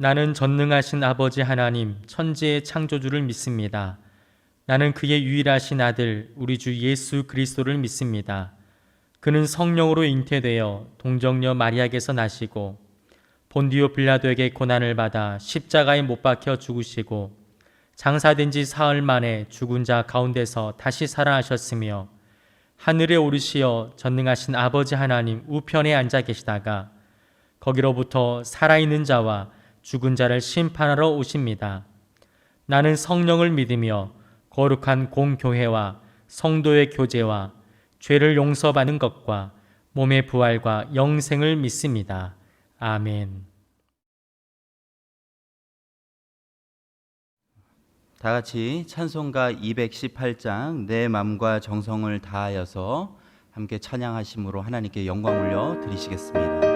나는 전능하신 아버지 하나님, 천지의 창조주를 믿습니다. 나는 그의 유일하신 아들, 우리 주 예수 그리스도를 믿습니다. 그는 성령으로 잉태되어 동정녀 마리아에게서 나시고 본디오 빌라도에게 고난을 받아 십자가에 못 박혀 죽으시고 장사된 지 사흘 만에 죽은 자 가운데서 다시 살아나셨으며 하늘에 오르시어 전능하신 아버지 하나님 우편에 앉아 계시다가 거기로부터 살아있는 자와 죽은 자를 심판하러 오십니다. 나는 성령을 믿으며 거룩한 공교회와 성도의 교제와 죄를 용서받는 것과 몸의 부활과 영생을 믿습니다. 아멘. 다 같이 찬송가 218장 내 맘과 정성을 다하여서 함께 찬양하심으로 하나님께 영광 올려 드리시겠습니다.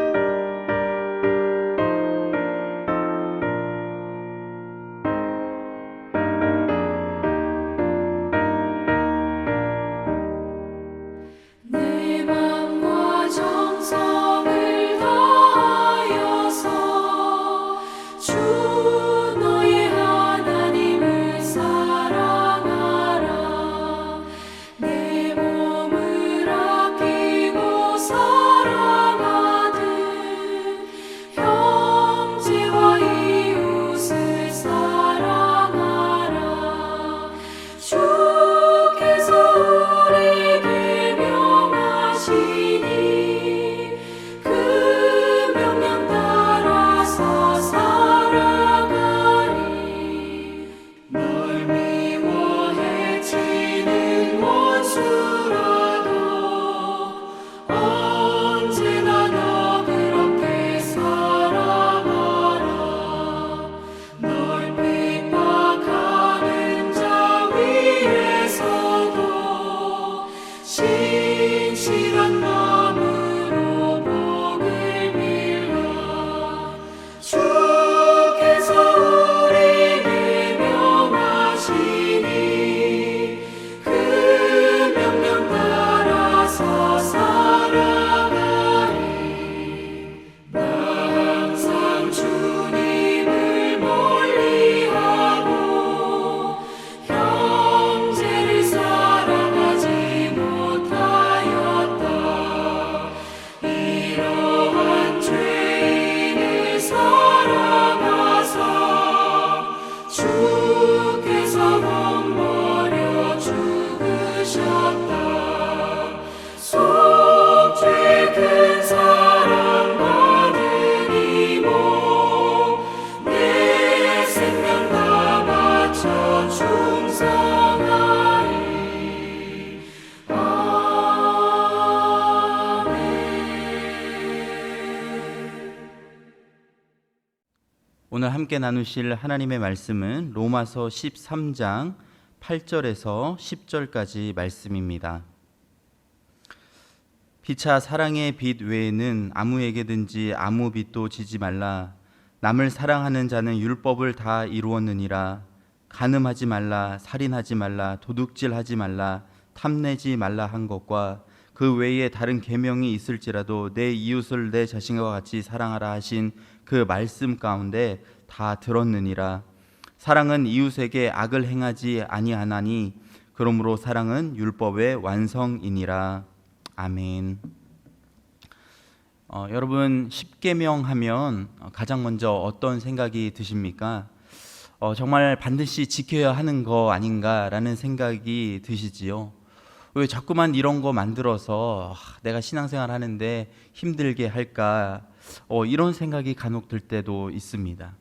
오늘 함께 나누실 하나님의 말씀은 로마서 13장 8절에서 10절까지 말씀입니다. 피차 사랑의 빚 외에는 아무에게든지 아무 빚도 지지 말라. 남을 사랑하는 자는 율법을 다 이루었느니라. 간음하지 말라, 살인하지 말라, 도둑질하지 말라, 탐내지 말라 한 것과 그 외에 다른 계명이 있을지라도 내 이웃을 내 자신과 같이 사랑하라 하신 그 말씀 가운데 다 들었느니라. 사랑은 이웃에게 악을 행하지 아니하나니 그러므로 사랑은 율법의 완성이니라. 아멘. 여러분, 십계명 하면 가장 먼저 어떤 생각이 드십니까? 정말 반드시 지켜야 하는 거 아닌가라는 생각이 드시지요. 왜 자꾸만 이런 거 만들어서 내가 신앙생활 하는데 힘들게 할까, 이런 생각이 간혹 들 때도 있습니다.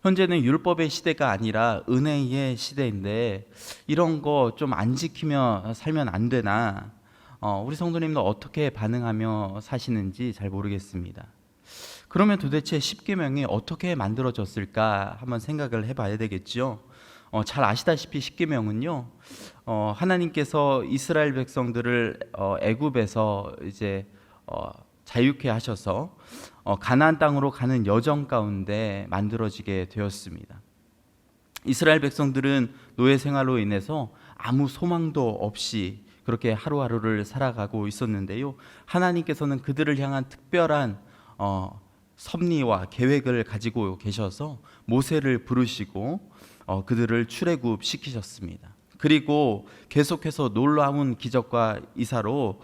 현재는 율법의 시대가 아니라 은혜의 시대인데 이런 거 좀 안 지키며 살면 안 되나? 우리 성도님도 어떻게 반응하며 사시는지 잘 모르겠습니다. 그러면 도대체 십계명이 어떻게 만들어졌을까 한번 생각을 해봐야 되겠죠. 잘 아시다시피 십계명은요, 하나님께서 이스라엘 백성들을 애굽에서 이제 자유케 하셔서 가나안 땅으로 가는 여정 가운데 만들어지게 되었습니다. 이스라엘 백성들은 노예 생활로 인해서 아무 소망도 없이 그렇게 하루하루를 살아가고 있었는데요, 하나님께서는 그들을 향한 특별한 섭리와 계획을 가지고 계셔서 모세를 부르시고 그들을 출애굽시키셨습니다. 그리고 계속해서 놀라운 기적과 이사로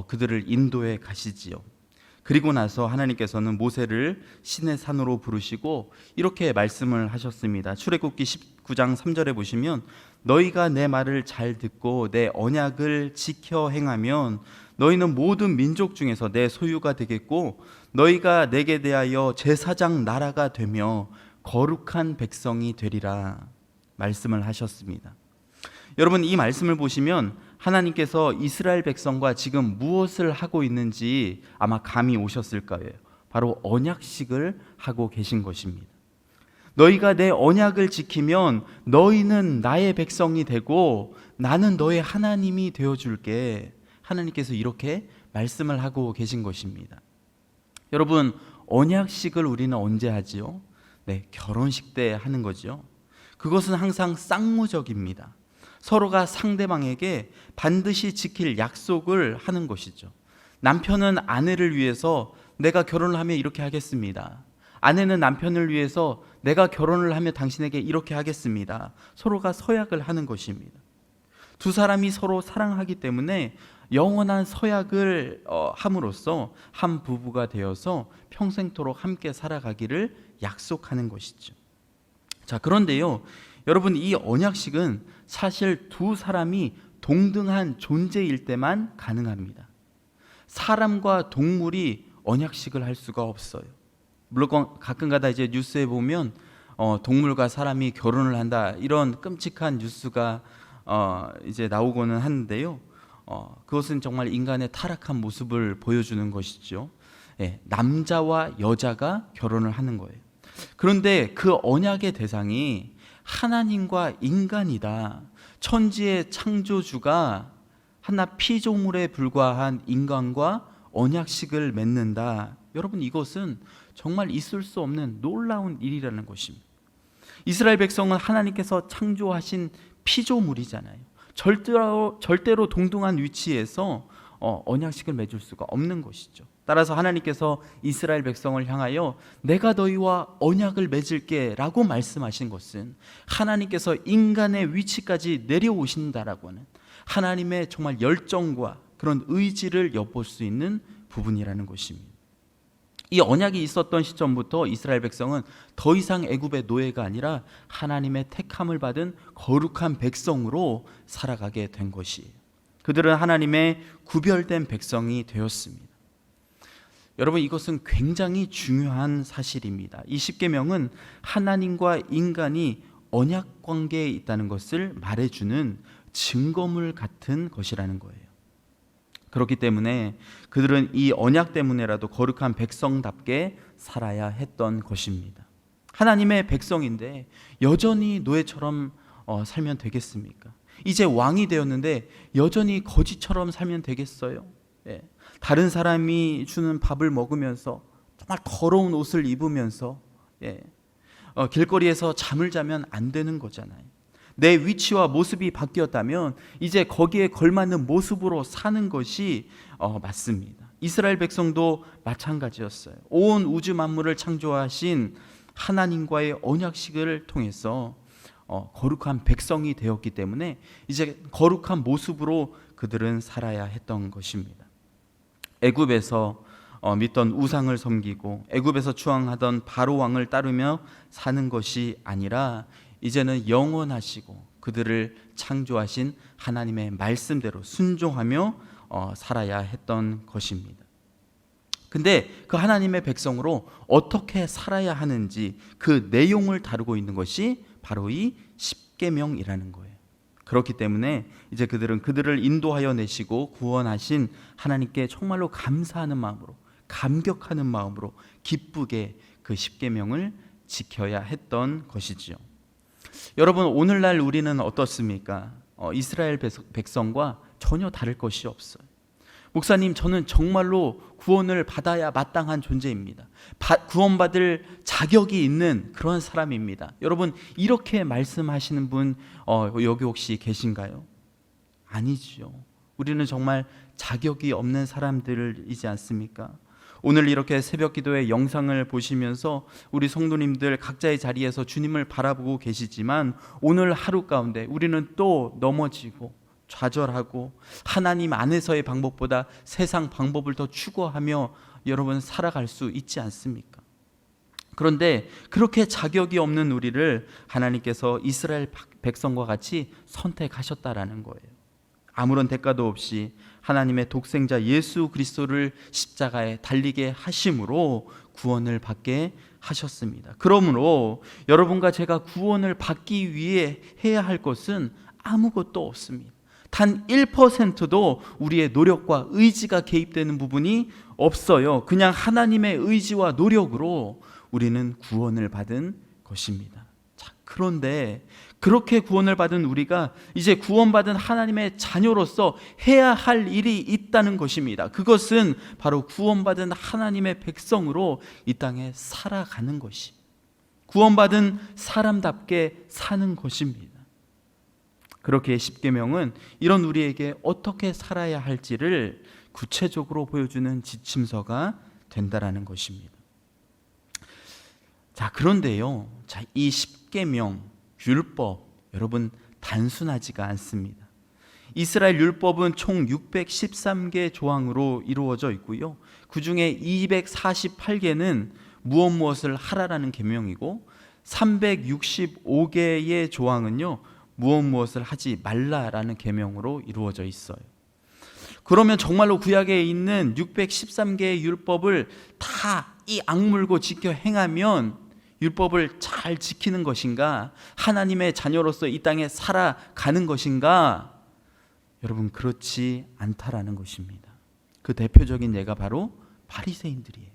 그들을 인도해 가시지요. 그리고 나서 하나님께서는 모세를 신의 산으로 부르시고 이렇게 말씀을 하셨습니다. 출애굽기 19장 3절에 보시면 너희가 내 말을 잘 듣고 내 언약을 지켜 행하면 너희는 모든 민족 중에서 내 소유가 되겠고 너희가 내게 대하여 제사장 나라가 되며 거룩한 백성이 되리라 말씀을 하셨습니다. 여러분, 이 말씀을 보시면 하나님께서 이스라엘 백성과 지금 무엇을 하고 있는지 아마 감이 오셨을 거예요. 바로 언약식을 하고 계신 것입니다. 너희가 내 언약을 지키면 너희는 나의 백성이 되고 나는 너의 하나님이 되어줄게. 하나님께서 이렇게 말씀을 하고 계신 것입니다. 여러분, 언약식을 우리는 언제 하지요? 네, 결혼식 때 하는 거죠. 그것은 항상 쌍무적입니다. 서로가 상대방에게 반드시 지킬 약속을 하는 것이죠. 남편은 아내를 위해서 내가 결혼을 하면 이렇게 하겠습니다. 아내는 남편을 위해서 내가 결혼을 하면 당신에게 이렇게 하겠습니다. 서로가 서약을 하는 것입니다. 두 사람이 서로 사랑하기 때문에 영원한 서약을 함으로써 한 부부가 되어서 평생토록 함께 살아가기를 약속하는 것이죠. 자, 그런데요, 여러분, 이 언약식은 사실 두 사람이 동등한 존재일 때만 가능합니다. 사람과 동물이 언약식을 할 수가 없어요. 물론 가끔가다 이제 뉴스에 보면 동물과 사람이 결혼을 한다 이런 끔찍한 뉴스가 이제 나오고는 하는데요. 그것은 정말 인간의 타락한 모습을 보여주는 것이죠. 예, 남자와 여자가 결혼을 하는 거예요. 그런데 그 언약의 대상이 하나님과 인간이다. 천지의 창조주가 하나 피조물에 불과한 인간과 언약식을 맺는다. 여러분, 이것은 정말 있을 수 없는 놀라운 일이라는 것입니다. 이스라엘 백성은 하나님께서 창조하신 피조물이잖아요. 절대로 동등한 위치에서 언약식을 맺을 수가 없는 것이죠. 따라서 하나님께서 이스라엘 백성을 향하여 내가 너희와 언약을 맺을게 라고 말씀하신 것은 하나님께서 인간의 위치까지 내려오신다라고 하는 하나님의 정말 열정과 그런 의지를 엿볼 수 있는 부분이라는 것입니다. 이 언약이 있었던 시점부터 이스라엘 백성은 더 이상 애굽의 노예가 아니라 하나님의 택함을 받은 거룩한 백성으로 살아가게 된 것이에요. 그들은 하나님의 구별된 백성이 되었습니다. 여러분, 이것은 굉장히 중요한 사실입니다. 이 십계명은 하나님과 인간이 언약 관계에 있다는 것을 말해주는 증거물 같은 것이라는 거예요. 그렇기 때문에 그들은 이 언약 때문에라도 거룩한 백성답게 살아야 했던 것입니다. 하나님의 백성인데 여전히 노예처럼 살면 되겠습니까? 이제 왕이 되었는데 여전히 거지처럼 살면 되겠어요? 예. 다른 사람이 주는 밥을 먹으면서 정말 더러운 옷을 입으면서 길거리에서 잠을 자면 안 되는 거잖아요. 내 위치와 모습이 바뀌었다면 이제 거기에 걸맞는 모습으로 사는 것이 맞습니다. 이스라엘 백성도 마찬가지였어요. 온 우주 만물을 창조하신 하나님과의 언약식을 통해서 거룩한 백성이 되었기 때문에 이제 거룩한 모습으로 그들은 살아야 했던 것입니다. 애굽에서 믿던 우상을 섬기고 애굽에서 추앙하던 바로 왕을 따르며 사는 것이 아니라 이제는 영원하시고 그들을 창조하신 하나님의 말씀대로 순종하며 살아야 했던 것입니다. 근데 그 하나님의 백성으로 어떻게 살아야 하는지 그 내용을 다루고 있는 것이 바로 이 십계명이라는 거예요. 그렇기 때문에 이제 그들을 인도하여 내시고 구원하신 하나님께 정말로 감사하는 마음으로, 감격하는 마음으로 기쁘게 그 십계명을 지켜야 했던 것이지요. 여러분, 오늘날 우리는 어떻습니까? 이스라엘 백성과 전혀 다를 것이 없어요. 목사님, 저는 정말로 구원을 받아야 마땅한 존재입니다. 구원받을 자격이 있는 그런 사람입니다. 여러분, 이렇게 말씀하시는 분 여기 혹시 계신가요? 아니죠. 우리는 정말 자격이 없는 사람들이지 않습니까? 오늘 이렇게 새벽 기도의 영상을 보시면서 우리 성도님들 각자의 자리에서 주님을 바라보고 계시지만 오늘 하루 가운데 우리는 또 넘어지고 좌절하고 하나님 안에서의 방법보다 세상 방법을 더 추구하며 여러분 살아갈 수 있지 않습니까? 그런데 그렇게 자격이 없는 우리를 하나님께서 이스라엘 백성과 같이 선택하셨다라는 거예요. 아무런 대가도 없이 하나님의 독생자 예수 그리스도를 십자가에 달리게 하심으로 구원을 받게 하셨습니다. 그러므로 여러분과 제가 구원을 받기 위해 해야 할 것은 아무것도 없습니다. 단 1%도 우리의 노력과 의지가 개입되는 부분이 없어요. 그냥 하나님의 의지와 노력으로 우리는 구원을 받은 것입니다. 자, 그런데 그렇게 구원을 받은 우리가 이제 구원받은 하나님의 자녀로서 해야 할 일이 있다는 것입니다. 그것은 바로 구원받은 하나님의 백성으로 이 땅에 살아가는 것이, 구원받은 사람답게 사는 것입니다. 그렇게 십계명은 이런 우리에게 어떻게 살아야 할지를 구체적으로 보여주는 지침서가 된다라는 것입니다. 자, 그런데요, 자, 이 십계명 율법, 여러분 단순하지가 않습니다. 이스라엘 율법은 총 613개 조항으로 이루어져 있고요. 그 중에 248개는 무엇을 하라라는 계명이고 365개의 조항은요, 무엇을 하지 말라라는 계명으로 이루어져 있어요. 그러면 정말로 구약에 있는 613개의 율법을 다 이 악물고 지켜 행하면 율법을 잘 지키는 것인가? 하나님의 자녀로서 이 땅에 살아가는 것인가? 여러분, 그렇지 않다라는 것입니다. 그 대표적인 예가 바로 바리새인들이에요.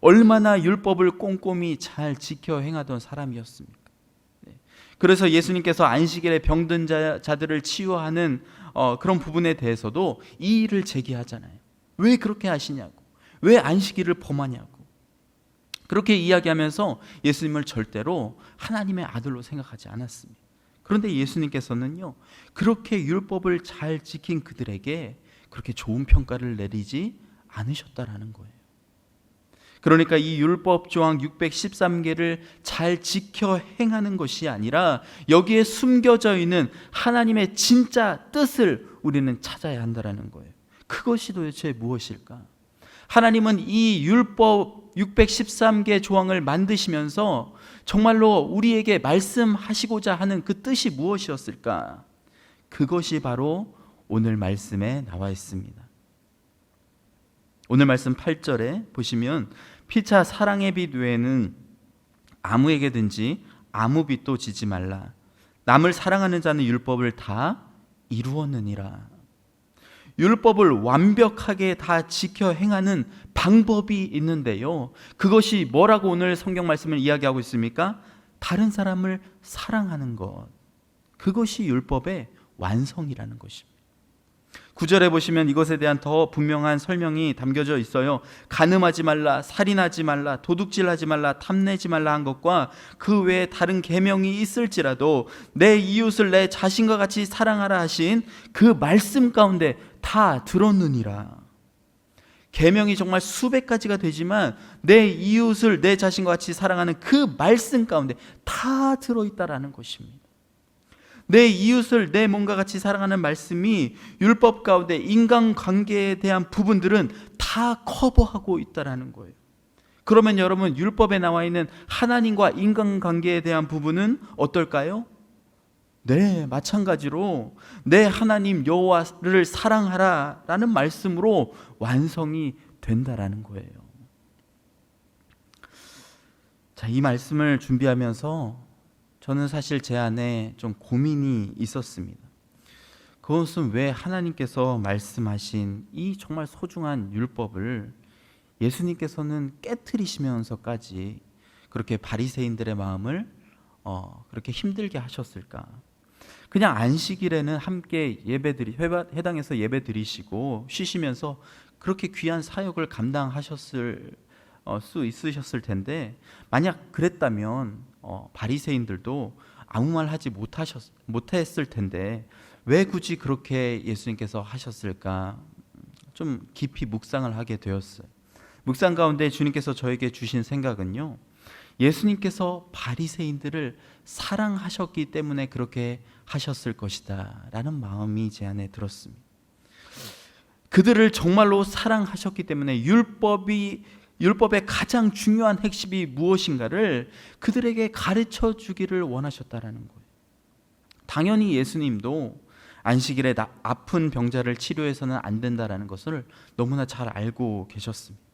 얼마나 율법을 꼼꼼히 잘 지켜 행하던 사람이었습니까? 그래서 예수님께서 안식일에 병든 자들을 치유하는 그런 부분에 대해서도 이의를 제기하잖아요. 왜 그렇게 하시냐고, 왜 안식일을 범하냐고. 그렇게 이야기하면서 예수님을 절대로 하나님의 아들로 생각하지 않았습니다. 그런데 예수님께서는요, 그렇게 율법을 잘 지킨 그들에게 그렇게 좋은 평가를 내리지 않으셨다라는 거예요. 그러니까 이 율법 조항 613개를 잘 지켜 행하는 것이 아니라 여기에 숨겨져 있는 하나님의 진짜 뜻을 우리는 찾아야 한다라는 거예요. 그것이 도대체 무엇일까? 하나님은 이 율법 613개 조항을 만드시면서 정말로 우리에게 말씀하시고자 하는 그 뜻이 무엇이었을까? 그것이 바로 오늘 말씀에 나와 있습니다. 오늘 말씀 8절에 보시면 피차 사랑의 빚 외에는 아무에게든지 아무 빚도 지지 말라. 남을 사랑하는 자는 율법을 다 이루었느니라. 율법을 완벽하게 다 지켜 행하는 방법이 있는데요, 그것이 뭐라고 오늘 성경 말씀을 이야기하고 있습니까? 다른 사람을 사랑하는 것, 그것이 율법의 완성이라는 것입니다. 9절에 보시면 이것에 대한 더 분명한 설명이 담겨져 있어요. 간음하지 말라, 살인하지 말라, 도둑질하지 말라, 탐내지 말라 한 것과 그 외에 다른 계명이 있을지라도 내 이웃을 내 자신과 같이 사랑하라 하신 그 말씀 가운데 다 들었느니라. 계명이 정말 수백 가지가 되지만 내 이웃을 내 자신과 같이 사랑하는 그 말씀 가운데 다 들어있다라는 것입니다. 내 이웃을 내 몸과 같이 사랑하는 말씀이 율법 가운데 인간관계에 대한 부분들은 다 커버하고 있다라는 거예요. 그러면 여러분, 율법에 나와 있는 하나님과 인간관계에 대한 부분은 어떨까요? 네, 마찬가지로 내 하나님 여호와를 사랑하라 라는 말씀으로 완성이 된다라는 거예요. 자, 이 말씀을 준비하면서 저는 사실 제 안에 좀 고민이 있었습니다. 그것은 왜 하나님께서 말씀하신 이 정말 소중한 율법을 예수님께서는 깨트리시면서까지 그렇게 바리새인들의 마음을 그렇게 힘들게 하셨을까? 그냥 안식일에는 함께 회당에서 예배 드리시고 쉬시면서 그렇게 귀한 사역을 감당하셨을 수 있으셨을 텐데, 만약 그랬다면 바리새인들도 아무 말 하지 못했을 텐데 왜 굳이 그렇게 예수님께서 하셨을까? 좀 깊이 묵상을 하게 되었어요. 묵상 가운데 주님께서 저에게 주신 생각은요, 예수님께서 바리새인들을 사랑하셨기 때문에 그렇게 하셨을 것이다 라는 마음이 제 안에 들었습니다. 그들을 정말로 사랑하셨기 때문에 율법의 가장 중요한 핵심이 무엇인가를 그들에게 가르쳐 주기를 원하셨다라는 거예요. 당연히 예수님도 안식일에 아픈 병자를 치료해서는 안 된다라는 것을 너무나 잘 알고 계셨습니다.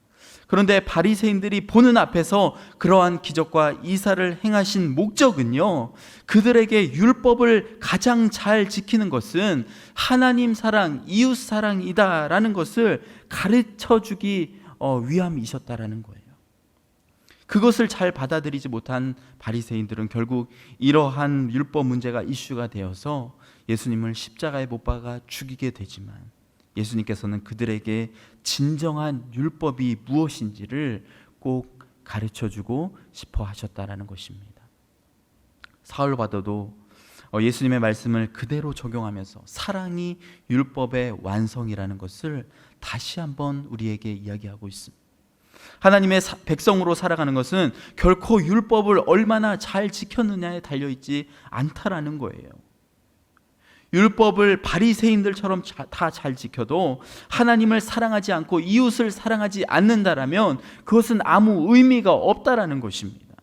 그런데 바리새인들이 보는 앞에서 그러한 기적과 이사를 행하신 목적은요, 그들에게 율법을 가장 잘 지키는 것은 하나님 사랑, 이웃 사랑이다라는 것을 가르쳐 주기 위함이셨다라는 거예요. 그것을 잘 받아들이지 못한 바리새인들은 결국 이러한 율법 문제가 이슈가 되어서 예수님을 십자가에 못 박아 죽이게 되지만, 예수님께서는 그들에게 진정한 율법이 무엇인지를 꼭 가르쳐주고 싶어 하셨다라는 것입니다. 사울 바도도 예수님의 말씀을 그대로 적용하면서 사랑이 율법의 완성이라는 것을 다시 한번 우리에게 이야기하고 있습니다. 하나님의 백성으로 살아가는 것은 결코 율법을 얼마나 잘 지켰느냐에 달려있지 않다라는 거예요. 율법을 바리새인들처럼 다 잘 지켜도 하나님을 사랑하지 않고 이웃을 사랑하지 않는다라면 그것은 아무 의미가 없다라는 것입니다.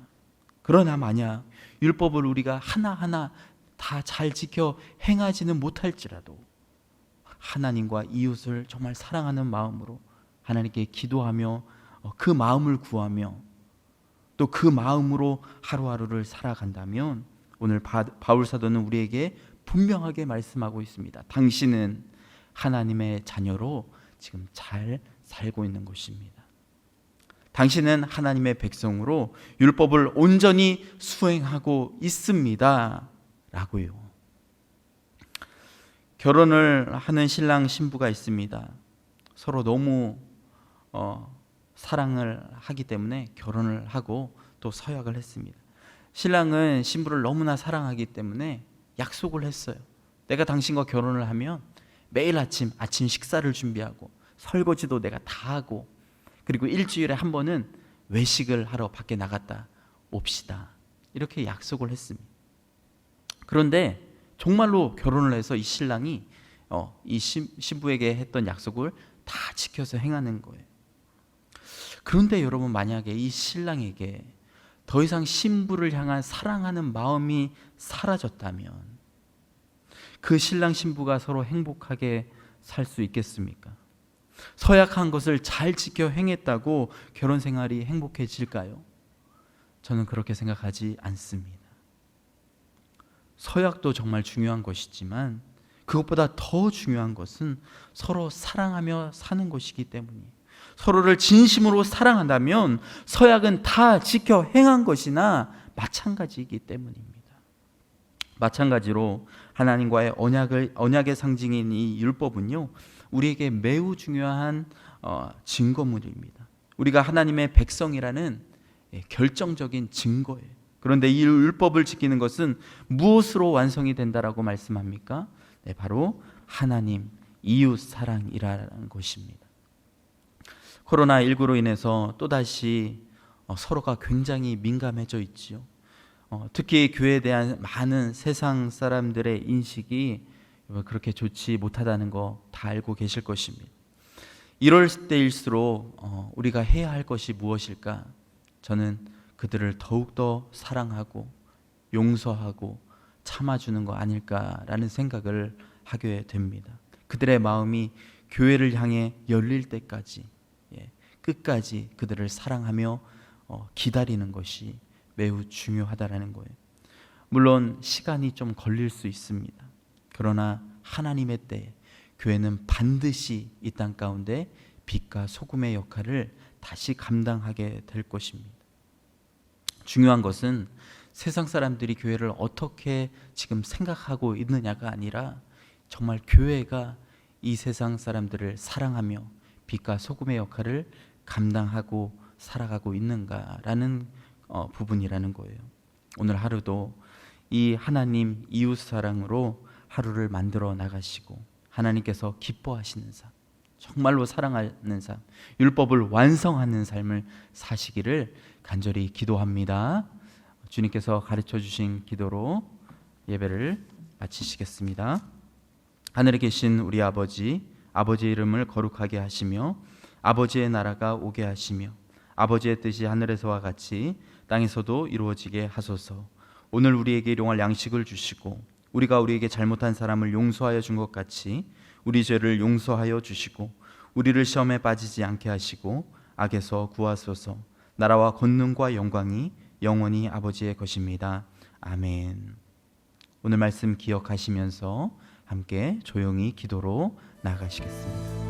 그러나 만약 율법을 우리가 하나하나 다 잘 지켜 행하지는 못할지라도 하나님과 이웃을 정말 사랑하는 마음으로 하나님께 기도하며 그 마음을 구하며 또 그 마음으로 하루하루를 살아간다면 오늘 바울 사도는 우리에게 분명하게 말씀하고 있습니다. 당신은 하나님의 자녀로 지금 잘 살고 있는 것입니다. 당신은 하나님의 백성으로 율법을 온전히 수행하고 있습니다 라고요. 결혼을 하는 신랑 신부가 있습니다. 서로 너무 사랑을 하기 때문에 결혼을 하고 또 서약을 했습니다. 신랑은 신부를 너무나 사랑하기 때문에 약속을 했어요. 내가 당신과 결혼을 하면 매일 아침 식사를 준비하고 설거지도 내가 다 하고 그리고 일주일에 한 번은 외식을 하러 밖에 나갔다 옵시다. 이렇게 약속을 했습니다. 그런데 정말로 결혼을 해서 이 신랑이 이 신부에게 했던 약속을 다 지켜서 행하는 거예요. 그런데 여러분, 만약에 이 신랑에게 더 이상 신부를 향한 사랑하는 마음이 사라졌다면 그 신랑 신부가 서로 행복하게 살 수 있겠습니까? 서약한 것을 잘 지켜 행했다고 결혼 생활이 행복해질까요? 저는 그렇게 생각하지 않습니다. 서약도 정말 중요한 것이지만 그것보다 더 중요한 것은 서로 사랑하며 사는 것이기 때문이에요. 서로를 진심으로 사랑한다면 서약은 다 지켜 행한 것이나 마찬가지이기 때문입니다. 마찬가지로 하나님과의 언약의 상징인 이 율법은요, 우리에게 매우 중요한 증거물입니다. 우리가 하나님의 백성이라는 결정적인 증거예요. 그런데 이 율법을 지키는 것은 무엇으로 완성이 된다라고 말씀합니까? 네, 바로 하나님, 이웃 사랑이라는 것입니다. 코로나19로 인해서 또다시 서로가 굉장히 민감해져 있지요. 특히 교회에 대한 많은 세상 사람들의 인식이 그렇게 좋지 못하다는 거 다 알고 계실 것입니다. 이럴 때일수록 우리가 해야 할 것이 무엇일까? 저는 그들을 더욱더 사랑하고 용서하고 참아주는 거 아닐까라는 생각을 하게 됩니다. 그들의 마음이 교회를 향해 열릴 때까지 끝까지 그들을 사랑하며 기다리는 것이 매우 중요하다라는 거예요. 물론 시간이 좀 걸릴 수 있습니다. 그러나 하나님의 때에 교회는 반드시 이 땅 가운데 빛과 소금의 역할을 다시 감당하게 될 것입니다. 중요한 것은 세상 사람들이 교회를 어떻게 지금 생각하고 있느냐가 아니라 정말 교회가 이 세상 사람들을 사랑하며 빛과 소금의 역할을 감당하고 살아가고 있는가라는 부분이라는 거예요. 오늘 하루도 이 하나님 이웃 사랑으로 하루를 만들어 나가시고 하나님께서 기뻐하시는 삶, 정말로 사랑하는 삶, 율법을 완성하는 삶을 사시기를 간절히 기도합니다. 주님께서 가르쳐 주신 기도로 예배를 마치시겠습니다. 하늘에 계신 우리 아버지, 아버지의 이름을 거룩하게 하시며 아버지의 나라가 오게 하시며 아버지의 뜻이 하늘에서와 같이 땅에서도 이루어지게 하소서. 오늘 우리에게 일용할 양식을 주시고 우리가 우리에게 잘못한 사람을 용서하여 준 것 같이 우리 죄를 용서하여 주시고 우리를 시험에 빠지지 않게 하시고 악에서 구하소서. 나라와 권능과 영광이 영원히 아버지의 것입니다. 아멘. 오늘 말씀 기억하시면서 함께 조용히 기도로 나아가시겠습니다.